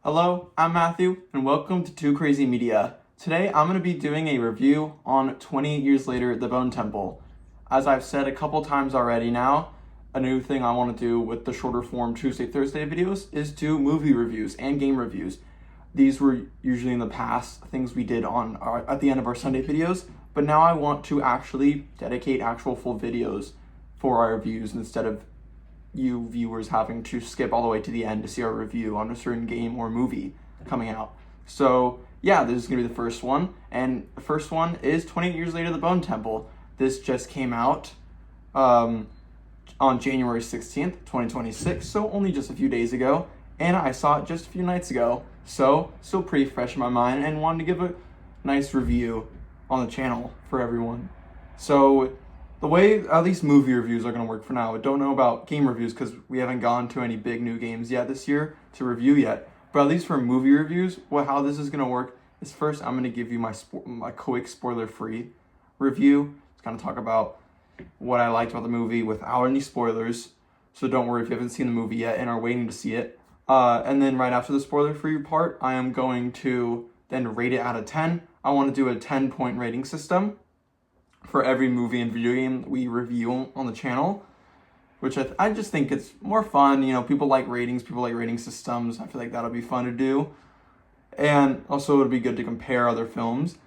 Hello, I'm Matthew, and welcome to 2CrazyMedia. Today, I'm going to be doing a review on 28 Years Later, The Bone Temple. As I've said a couple times already now, a new thing I want to do with the shorter form Tuesday, Thursday videos is do movie reviews and game reviews. These were usually in the past things we did at the end of our Sunday videos, but now I want to actually dedicate actual full videos for our reviews instead of you viewers having to skip all the way to the end to see our review on a certain game or movie coming out. So yeah, this is gonna be the first one, and the first one is 28 Years Later, The Bone Temple. This just came out on January 16th, 2026, so only just a few days ago, and I saw it just a few nights ago, so still pretty fresh in my mind, and wanted to give a nice review on the channel for everyone. So the way at least movie reviews are going to work for now. I don't know about game reviews because we haven't gone to any big new games yet this year to review yet. But at least for movie reviews, how this is going to work is first I'm going to give you my quick spoiler-free review. It's going to talk about what I liked about the movie without any spoilers. So don't worry if you haven't seen the movie yet and are waiting to see it. And then right after the spoiler-free part, I am going to then rate it out of 10. I want to do a 10-point rating system for every movie and video game we review on the channel, which I just think it's more fun. You know, people like ratings, people like rating systems. I feel like that'll be fun to do. And also it'll be good to compare other films.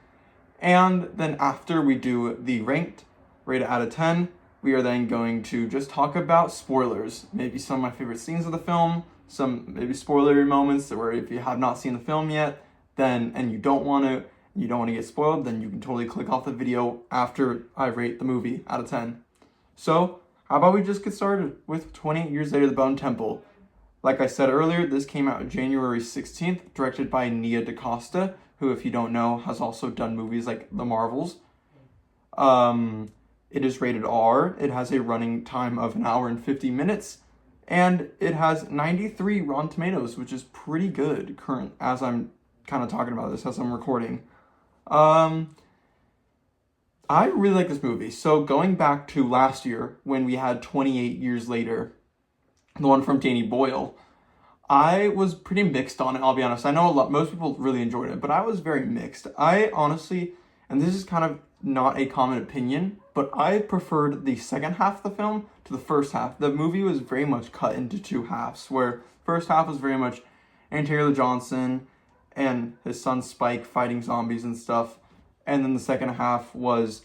And then after we do the ranked, rated out of 10, we are then going to just talk about spoilers. Maybe some of my favorite scenes of the film, some maybe spoilery moments where if you have not seen the film yet, then, and you don't want to get spoiled, then you can totally click off the video after I rate the movie out of 10. So, how about we just get started with 28 Years Later, The Bone Temple. Like I said earlier, this came out January 16th, directed by Nia DaCosta, who, if you don't know, has also done movies like The Marvels. It is rated R, it has a running time of 1 hour and 50 minutes, and it has 93 Rotten Tomatoes, which is pretty good as I'm kind of talking about this as I'm recording. I really like this movie. So going back to last year when we had 28 Years Later, the one from Danny Boyle, I was pretty mixed on it, I'll be honest. I know most people really enjoyed it, but I was very mixed. I honestly, and this is kind of not a common opinion, but I preferred the second half of the film to the first half. The movie was very much cut into two halves, where first half was very much Aaron Taylor Johnson and his son Spike fighting zombies and stuff. And then the second half was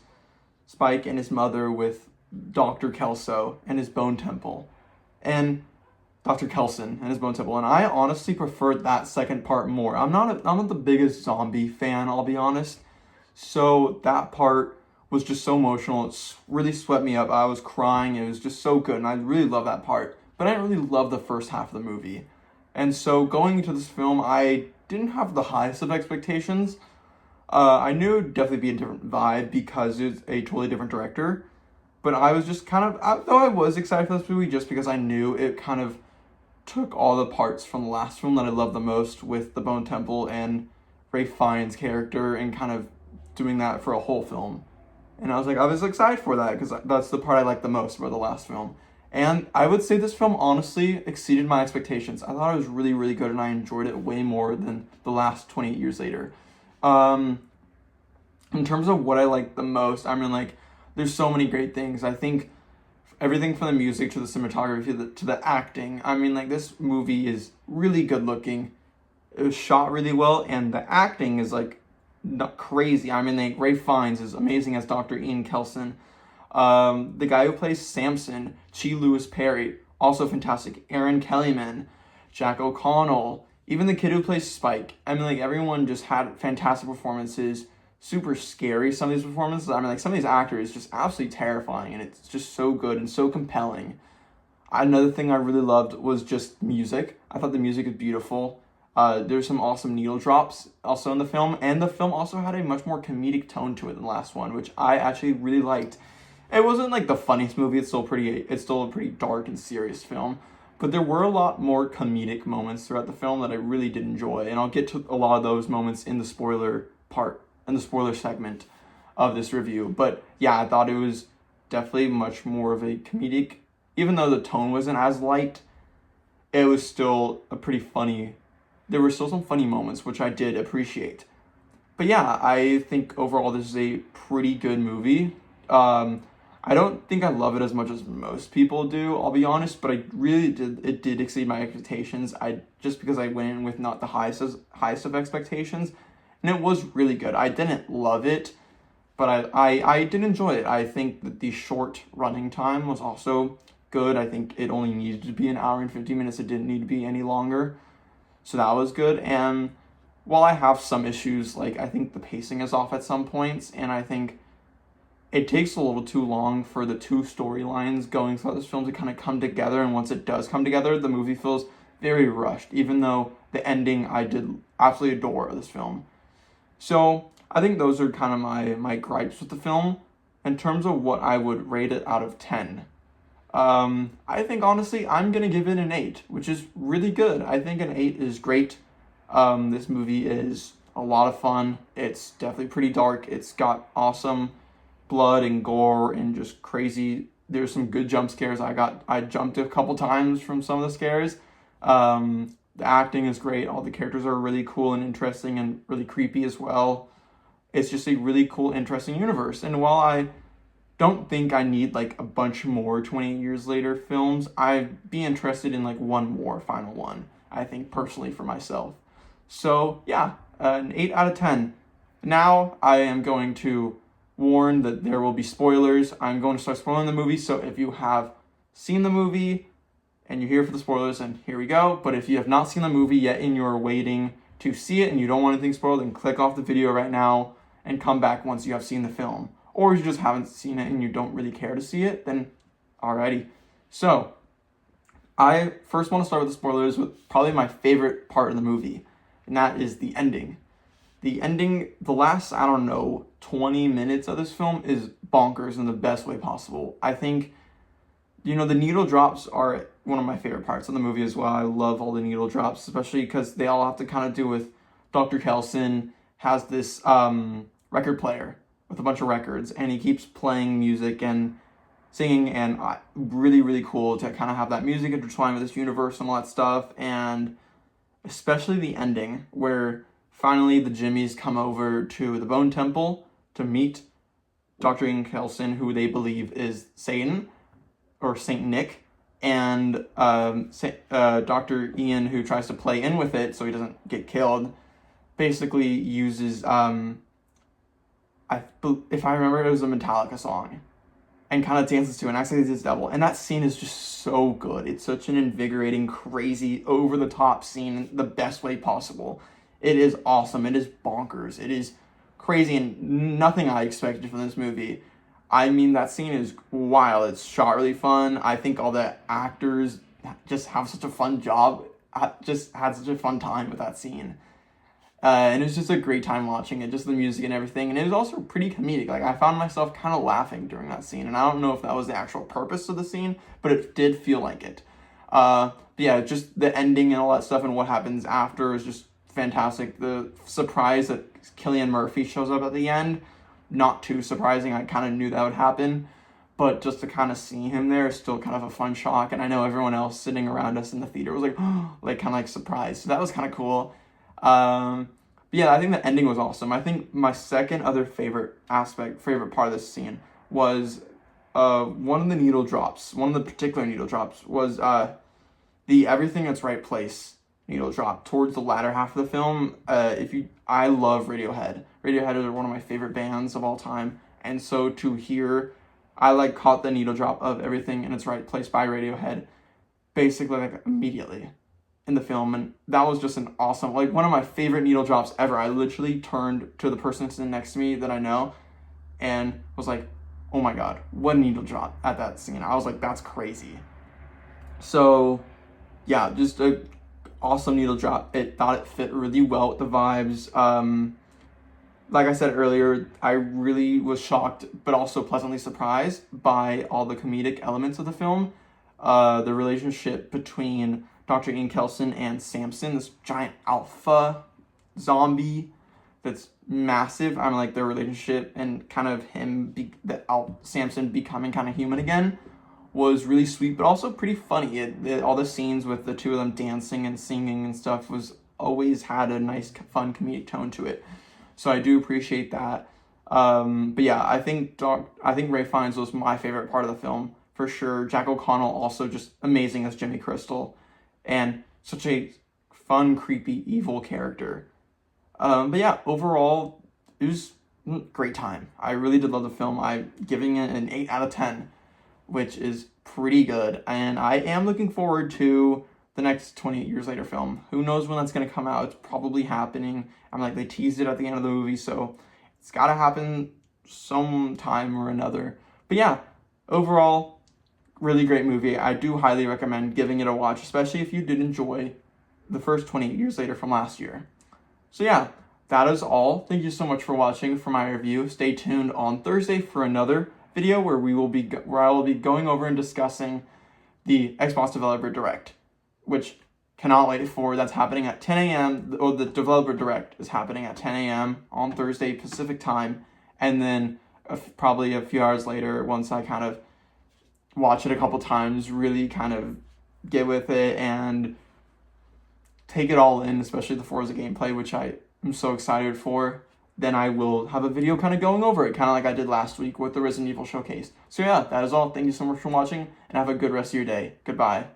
Spike and his mother with Dr. Kelso and his Bone Temple. And Dr. Kelson and his Bone Temple. And I honestly preferred that second part more. I'm not the biggest zombie fan, I'll be honest. So that part was just so emotional. It really swept me up. I was crying. It was just so good. And I really love that part. But I didn't really love the first half of the movie. And so going into this film, I didn't have the highest of expectations. I knew it would definitely be a different vibe because it's a totally different director. But I was just though I was excited for this movie just because I knew it kind of took all the parts from the last film that I loved the most with the Bone Temple and Ralph Fiennes' character and kind of doing that for a whole film. And I was excited for that because that's the part I liked the most about the last film. And I would say this film honestly exceeded my expectations. I thought it was really, really good and I enjoyed it way more than the last 28 Years Later. In terms of what I liked the most, I mean, like, there's so many great things. I think everything from the music to the cinematography to the acting. I mean, like, this movie is really good looking. It was shot really well and the acting is, like, not crazy. I mean, like, Ralph Fiennes is amazing as Dr. Ian Kelson. The guy who plays Samson, Chi Lewis Perry, also fantastic. Aaron Kellyman, Jack O'Connell, even the kid who plays Spike. I mean, like, everyone just had fantastic performances. Super scary, some of these performances. I mean, like, some of these actors just absolutely terrifying, and it's just so good and so compelling. Another thing I really loved was just music. I thought the music was beautiful. There's some awesome needle drops also in the film, and the film also had a much more comedic tone to it than the last one, which I actually really liked. It wasn't like the funniest movie. It's still a pretty dark and serious film, but there were a lot more comedic moments throughout the film that I really did enjoy, and I'll get to a lot of those moments in the spoiler segment of this review. But yeah, I thought it was definitely much more of a comedic, even though the tone wasn't as light, it was still a pretty funny there were still some funny moments, which I did appreciate. But yeah, I think overall this is a pretty good movie. I don't think I love it as much as most people do, I'll be honest, but I really did, it did exceed my expectations. Just because I went in with not the highest of expectations, and it was really good. I didn't love it, but I did enjoy it. I think that the short running time was also good. I think it only needed to be an hour and 50 minutes. It didn't need to be any longer. So that was good. And while I have some issues, like I think the pacing is off at some points, and I think it takes a little too long for the two storylines going throughout this film to kind of come together. And once it does come together, the movie feels very rushed, even though the ending I did absolutely adore this film. So I think those are kind of my gripes with the film. In terms of what I would rate it out of 10, I think honestly I'm gonna give it an 8, which is really good. I think an 8 is great. This movie is a lot of fun. It's definitely pretty dark. It's got awesome blood and gore and just crazy. There's some good jump scares. I jumped a couple times from some of the scares. The acting is great. All the characters are really cool and interesting and really creepy as well. It's just a really cool, interesting universe. And while I don't think I need like a bunch more 28 Years Later films, I'd be interested in like one more final one, I think personally for myself. So yeah, an 8 out of 10. Now I am going to warn that there will be spoilers. I'm going to start spoiling the movie, so if you have seen the movie and you're here for the spoilers, then here we go. But if you have not seen the movie yet and you're waiting to see it and you don't want anything spoiled, then click off the video right now and come back once you have seen the film. Or if you just haven't seen it and you don't really care to see it, then alrighty. So, I first want to start with the spoilers with probably my favorite part of the movie, and that is the ending. The ending, the last, 20 minutes of this film is bonkers in the best way possible. I think, the needle drops are one of my favorite parts of the movie as well. I love all the needle drops, especially because they all have to kind of do with Dr. Kelson has this record player with a bunch of records, and he keeps playing music and singing, and really, really cool to kind of have that music intertwined with this universe and all that stuff, and especially the ending where finally the Jimmies come over to the Bone Temple to meet Dr. Ian Kelson, who they believe is Satan, or Saint Nick, and Dr. Ian, who tries to play in with it so he doesn't get killed, basically uses, if I remember, it was a Metallica song, and kind of dances to it and acts like he's his devil. And that scene is just so good. It's such an invigorating, crazy, over-the-top scene in the best way possible. It is awesome. It is bonkers. It is crazy and nothing I expected from this movie. I mean, that scene is wild. It's shot really fun. I think all the actors just have such a fun job. Just had such a fun time with that scene. And it was just a great time watching it, just the music and everything. And it was also pretty comedic. Like, I found myself kind of laughing during that scene. And I don't know if that was the actual purpose of the scene, but it did feel like it. But yeah, just the ending and all that stuff and what happens after is just fantastic. The surprise that Cillian Murphy shows up at the end, not too surprising. I kind of knew that would happen, but just to kind of see him there is still kind of a fun shock. And I know everyone else sitting around us in the theater was like, like kind of like surprised. So that was kind of cool. But yeah, I think the ending was awesome. I think my second other favorite part of this scene was one of the needle drops. One of the particular needle drops was the Everything in Its Right Place needle drop towards the latter half of the film. I love Radiohead. Radiohead is one of my favorite bands of all time, and so to hear, I caught the needle drop of Everything in Its Right Place by Radiohead basically immediately in the film, and that was just an awesome, one of my favorite needle drops ever. I literally turned to the person sitting next to me that I know and was like, oh my god, what a needle drop at that scene. I was like, that's crazy. So yeah, just a awesome needle drop. It fit really well with the vibes. Like I said earlier, I really was shocked but also pleasantly surprised by all the comedic elements of the film. The relationship between Dr. Ian Kelson and Samson, this giant alpha zombie that's massive. Their relationship and kind of Samson becoming kind of human again was really sweet, but also pretty funny. All the scenes with the two of them dancing and singing and stuff was always had a nice, fun comedic tone to it. So I do appreciate that. But yeah, I think Ray Fiennes was my favorite part of the film for sure. Jack O'Connell also just amazing as Jimmy Crystal, and such a fun, creepy, evil character. But yeah, overall, it was a great time. I really did love the film. I'm giving it an 8 out of 10, which is pretty good. And I am looking forward to the next 28 Years Later film. Who knows when that's going to come out? It's probably happening. I'm like, they teased it at the end of the movie, so it's got to happen sometime or another. But yeah, overall, really great movie. I do highly recommend giving it a watch, especially if you did enjoy the first 28 Years Later from last year. So yeah, that is all. Thank you so much for watching for my review. Stay tuned on Thursday for another video where I will be going over and discussing the Xbox Developer Direct, which cannot wait for. That's happening at 10 a.m. Or the Developer Direct is happening at 10 a.m. on Thursday Pacific time, and then probably a few hours later, once I kind of watch it a couple times, really kind of get with it and take it all in, especially the Forza gameplay, which I am so excited for, then I will have a video kind of going over it, kind of like I did last week with the Resident Evil Showcase. So yeah, that is all. Thank you so much for watching, and have a good rest of your day. Goodbye.